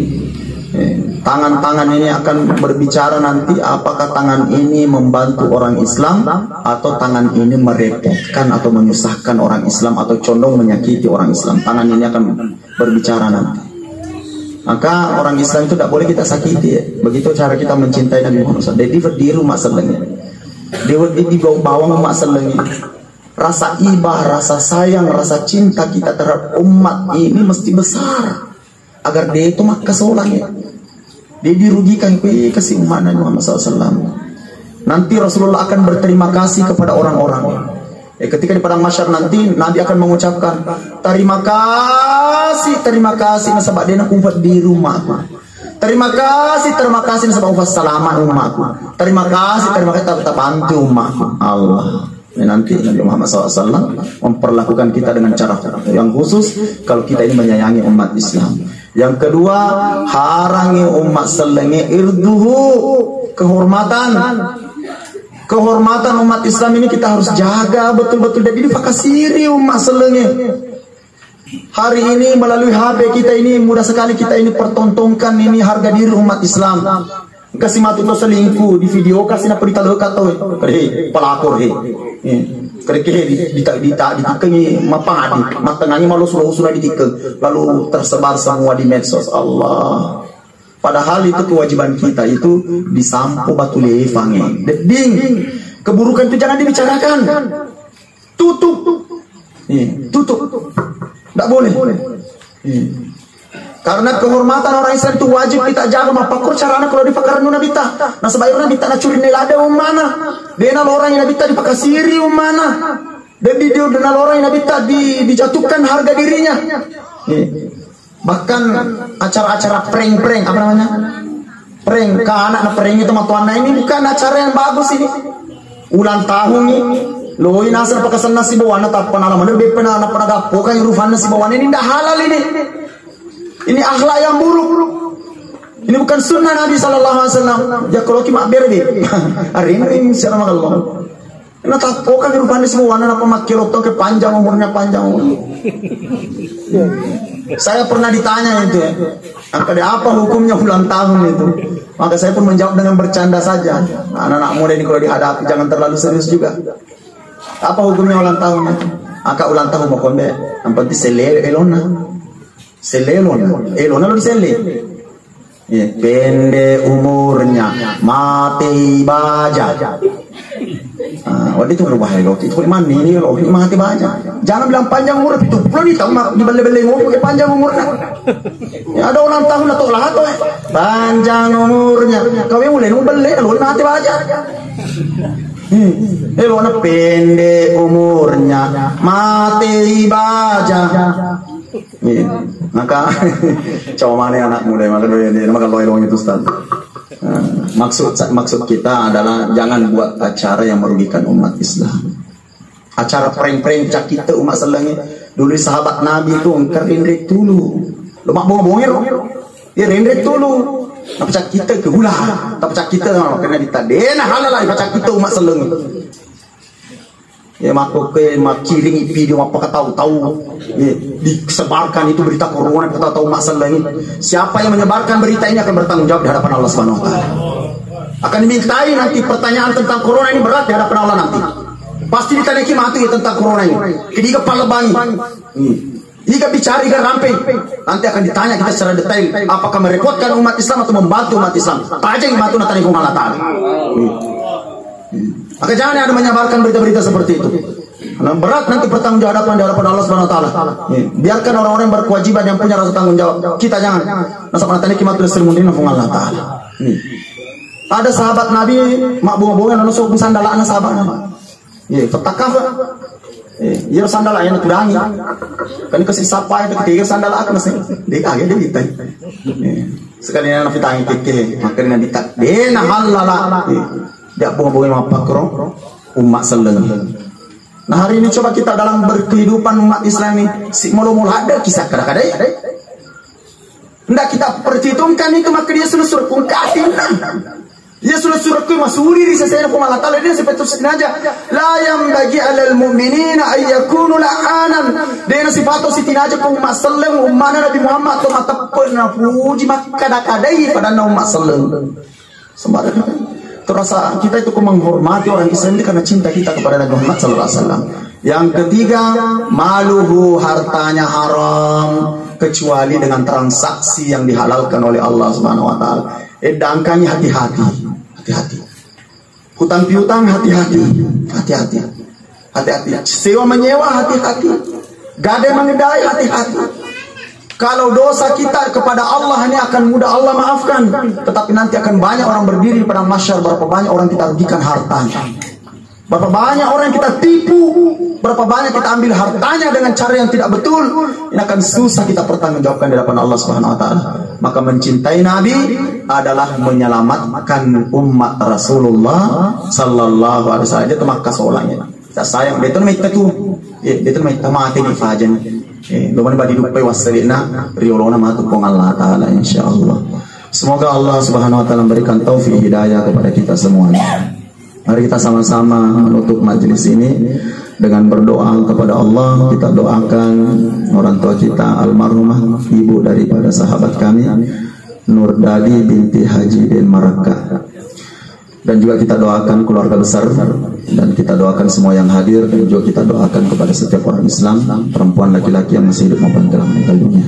Tangan-tangan ini akan berbicara nanti apakah tangan ini membantu orang Islam atau tangan ini merepotkan atau menyusahkan orang Islam atau condong menyakiti orang Islam. Tangan ini akan berbicara nanti. Maka orang Islam itu tidak boleh kita sakiti. Begitu cara kita mencintai Nabi Muhammad SAW. Dia di rumah selengnya. Dia di bawah rumah selengnya. Rasa ibah, rasa sayang, rasa cinta kita terhadap umat ini mesti besar. Agar dia itu maka kesolahnya. Dia dirugikan kasih umat Nabi Muhammad SAW. Nanti Rasulullah akan berterima kasih kepada orang-orang. Ketika di padang mahsyar nanti Nabi akan mengucapkan terima kasih nasabak dia nak umpat di rumahku. Terima kasih nasabak umpat salaman umatku. Terima kasih tak bantu umatku. Allah. Nanti Nabi Muhammad SAW memperlakukan kita dengan cara yang khusus kalau kita ini menyayangi umat Islam. Yang kedua, harangi umat selengi irduhu, kehormatan umat Islam ini kita harus jaga betul-betul. Jadi fakasiri umat selengi. Hari ini melalui HP kita ini mudah sekali kita ini pertontonkan ini harga diri umat Islam. Kasih matu to selingkuh di video kasih nak perita lekat to pelakor ditikengi mapadi matengangi malu sudah ditikel lalu tersebar semua di medsos. Allah, padahal itu kewajiban kita itu disampu batu lefange deding. Keburukan itu jangan dibicarakan, tutup tidak boleh. Karena kehormatan orang Islam itu wajib kita jaga. Mapakur carana kalau dipakaran Nabi ta. Nah sebayar Nabi ta na curi nelada umana. Dena orang yang Nabi ta dipakasiri umana. Dan dia dengan orang yang Nabi ta dijatuhkan harga dirinya. Bahkan acara-acara prank-prank apa namanya? Prank ke anak prank itu matuana ini bukan acara yang bagus ini. Ulang tahun ini. Loh ini asal pakasan nasi bawana tak pernah lama. Dia pernah gapo kan rufan nasi bawana ini tidak halal ini. Ini akhlak yang buruk. Ini bukan sunnah Nabi SAW. Ya kalau kita berbe, hari ini siapa Allah. Ini tak pokan rupanya semua warna apa makir atau ke panjang umurnya panjang. Saya pernah ditanya itu, apa hukumnya ulang tahun itu? Maka saya pun menjawab dengan bercanda saja. Anak-anak muda ini kalau dihadapi jangan terlalu serius juga. Apa hukumnya ulang tahun itu? Akak ulang tahun mau konde, nampak di sele elona. Elona lo disele. Pendek umurnya, mati baja. Waktu itu berubah ya, itu mana ini kalau mati baja. Jangan bilang panjang umur itu, belum di tahu di beli umur pakai panjang umurnya. Ya, ada ulang tahun atau lah atau panjang umurnya. Kau yang mulai beli, kalau mati baja. Elona pendek umurnya, mati baja. Maka coba mana anak muda maka dia maka loyong itu Ustaz. Maksud kita adalah jangan buat acara yang merugikan umat Islam. Acara prank-prank cak kita umat Islam dulu sahabat Nabi itu rinrik dulu. Lu mak bongir. Dia rinrik dulu. Tapi cak kita ke ulah. Tapi cak kita karena ditadena halal lah cak kita umat Islam. Ya makuk ke makiring video apa tahu disebarkan itu berita corona kita tahu masalah ini. Siapa yang menyebarkan berita ini akan bertanggung jawab di hadapan Allah Subhanahu wa taala. Akan dimintai nanti pertanyaan tentang corona ini berat di hadapan Allah nanti. Pasti ditanya mati tentang corona ini. Ketiga kepala bangi. Jika bicara ikan ramping, nanti akan ditanya kita secara detail apakah merepotkan umat Islam atau membantu umat Islam. Taja yang bantu nanti Allah taala. Maka jangan ada menyebarkan berita-berita seperti itu. Karena berat nanti pertanggungjawaban di hadapan Allah Subhanahu wa taala. Biarkan orang-orang yang berkewajiban yang punya rasa tanggung jawab. Kita jangan. Nasab natani kimatul sirmundin nafung Allah taala. Ada sahabat Nabi mak bunga-bunga nanu sok sandala anak sahabat Nabi. Petakaf. Ya sandala yang kurangi. Kan kasih sapa itu ketiga sandala akan masih. Dia agak dia ditai. Sekali anak fitangi keke, maka dia ditak. Dia nah halala. Dia bunga-bunga apa kerong umat seleng. Nah hari ini coba kita dalam berkehidupan umat Islam ini si mulu-mulu ada kisah kadang-kadang ya. Hendak kita perhitungkan itu maka dia sudah suruh kungkatin. Dia sudah suruh ke masuri di sesana Allah Taala dia seperti itu aja. La yang bagi alal mu'minina ayyakunu la'anan. Dia sifat itu tinaja kung umat seleng umat Nabi Muhammad atau mata pernah puji maka kadang-kadang pada umat seleng. Sembarang terasa kita itu menghormati orang Islam ini karena cinta kita kepada Nabi Muhammad SAW. Yang ketiga, maluhu hartanya haram kecuali dengan transaksi yang dihalalkan oleh Allah Subhanahu wa taala. Angkanya hati-hati. Hutang piutang hati-hati. Sewa menyewa hati-hati. Gade mengedai hati-hati. Kalau dosa kita kepada Allah ini akan mudah Allah maafkan. Tetapi nanti akan banyak orang berdiri pada masyar. Berapa banyak orang kita rugikan hartanya. Berapa banyak orang yang kita tipu. Berapa banyak kita ambil hartanya dengan cara yang tidak betul. Ini akan susah kita pertanggungjawabkan di hadapan Allah Subhanahu wa taala. Maka mencintai Nabi adalah menyelamatkan umat Rasulullah sallallahu alaihi wasallam. Itu maka soalnya. Kita sayang dia tu mereka tu. Dia tu mereka mati di fajan. Lumayan badi dupai wasalina riolona matu pong Allah taala insyaallah. Semoga Allah Subhanahu wa taala memberikan taufik hidayah kepada kita semuanya. Mari kita sama-sama menutup majelis ini dengan berdoa kepada Allah. Kita doakan orang tua kita almarhumah ibu daripada sahabat kami Nurdali binti Haji bin Maraka. Dan juga kita doakan keluarga besar dan kita doakan semua yang hadir dan juga kita doakan kepada setiap orang Islam, perempuan laki-laki yang masih hidup maupun telah meninggal dunia.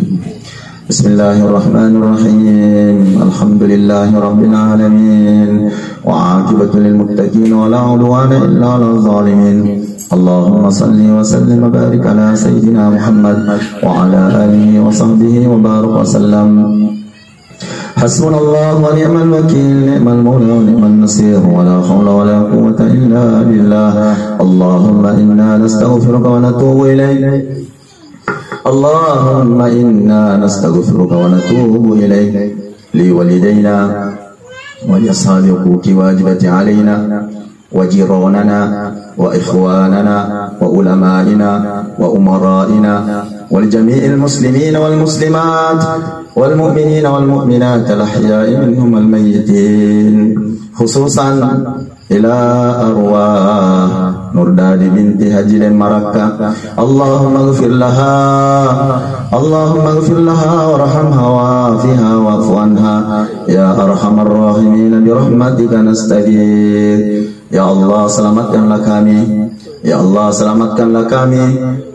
Bismillahirrahmanirrahim. Alhamdulillahirabbil alamin. Wa 'aqibatul lil muttaqin wa la 'udwana illa 'alal zalimin. اللهم صل وسلم وبارك على سيدنا محمد وعلى آله وصحبه وبارك وسلم. حسبنا الله ونعم الوكيل، نعم المولى ونعم النصير، ولا حول ولا قوة إلا بالله. اللهم إنا نستغفرك ونتوب إليك، اللهم إنا نستغفرك ونتوب إليك. لوالدينا ولأصحاب الحقوق واجبة علينا وجيراننا وإخواننا وعلمائنا وأمرائنا ولجميع المسلمين والمسلمات والمؤمنين والمؤمنات الأحياء منهم الميتين، خصوصا إلى أرواح نرداد بنت هجل مركة. اللهم اغفر لها، اللهم اغفر لها وارحمها وعافها واعف عنها يا أرحم الراحمين برحمتك نستغيث. Ya Allah, selamatkanlah kami. Ya Allah, selamatkanlah kami.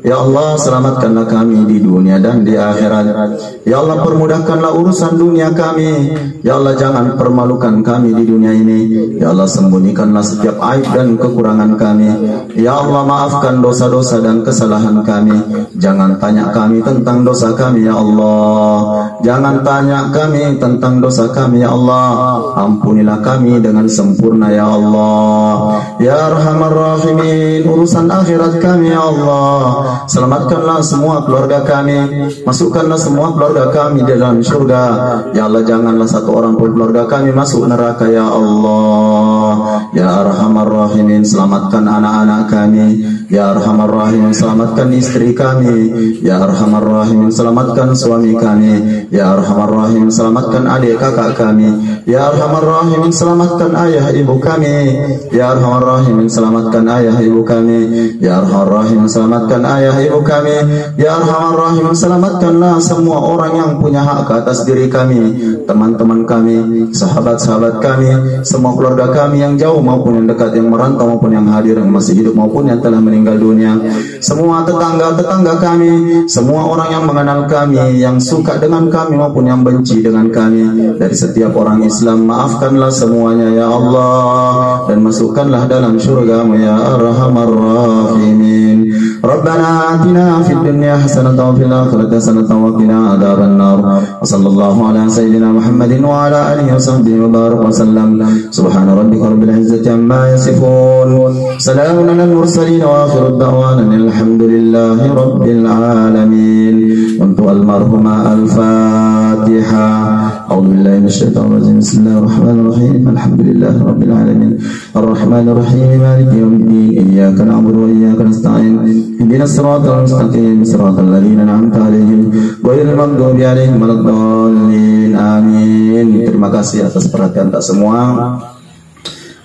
Ya Allah, selamatkanlah kami di dunia dan di akhirat. Ya Allah, permudahkanlah urusan dunia kami. Ya Allah, jangan permalukan kami di dunia ini. Ya Allah, sembunyikanlah setiap aib dan kekurangan kami. Ya Allah, maafkan dosa-dosa dan kesalahan kami. Jangan tanya kami tentang dosa kami, ya Allah. Jangan tanya kami tentang dosa kami, ya Allah. Ampunilah kami dengan sempurna, ya Allah. Ya Arhamar Rahimin, urusan akhirat kami, ya Allah. Selamatkanlah semua keluarga kami, masukkanlah semua keluarga kami di dalam surga. Ya Allah, janganlah satu orang pun keluarga kami masuk neraka, ya Allah. Ya Arhamar Rahimin, selamatkan anak-anak kami. Ya Arhamar Rahimin, selamatkan istri kami. Ya Arhamar Rahimin, selamatkan suami kami. Ya Arhamar Rahimin, selamatkan adik kakak kami. Ya Arhamar Rahimin, selamatkan ayah ibu kami. Ya Arhamar Rahimin, selamatkan ayah ibu kami. Ya Arhamar Rahimin, selamatkan ayah ibu kami. Ya Arhamar Rahimin, selamatkanlah semua orang yang punya hak ke atas diri kami, teman-teman kami, sahabat-sahabat kami, semua keluarga kami yang jauh maupun yang dekat, yang merantau maupun yang hadir, yang masih hidup maupun yang telah meninggal dunia, semua tetangga-tetangga kami, semua orang yang mengenal kami, yang suka dengan kami maupun yang benci dengan kami, dari setiap orang Islam, maafkanlah semuanya, ya Allah, dan masukkanlah dalam surga-Mu, ya Arhamar Rahimin. Rabbana atina fid dunya hasanatan wa fil akhirati hasanatan wa qina adzabannar. Wa sallallahu ala sayyidina Muhammadin wa ala alihi wa sahbihi wa baraka wa sallam. Subhana rabbika rabbil izzati amma yasifun. Salamun alal mursalin wa akhiru da'wana alhamdulillahi rabbil alamin. Untuk almarhumah al-Fatihah. A'udzu billahi minasyaitonir rajim. Bismillahirrahmanirrahim. Alhamdulillahi rabbil alamin. Arrahmanir rahim. Maliki yaumiddin. Iyyaka na'budu wa iyyaka nasta'in. Ihdinas siratal mustaqim. Siratal ladzina an'amta 'alaihim ghairil maghdubi 'alaihim waladdallin. Amin. Terima kasih atas perhatian tak semua.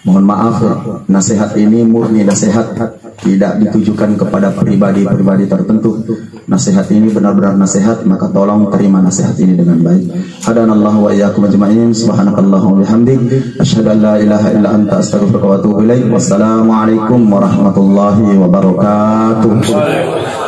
Mohon maaf, nasihat ini murni nasihat, tidak ditujukan kepada pribadi-pribadi tertentu. Nasihat ini benar-benar nasihat, maka tolong terima nasihat ini dengan baik. Hadanallahu wa iyyakum ajma'in. Subhanakallahumma wa bihamdik, asyhadu an la ilaha illa anta, astaghfiruka wa atubu ilaik. Wassalamualaikum warahmatullahi wabarakatuh.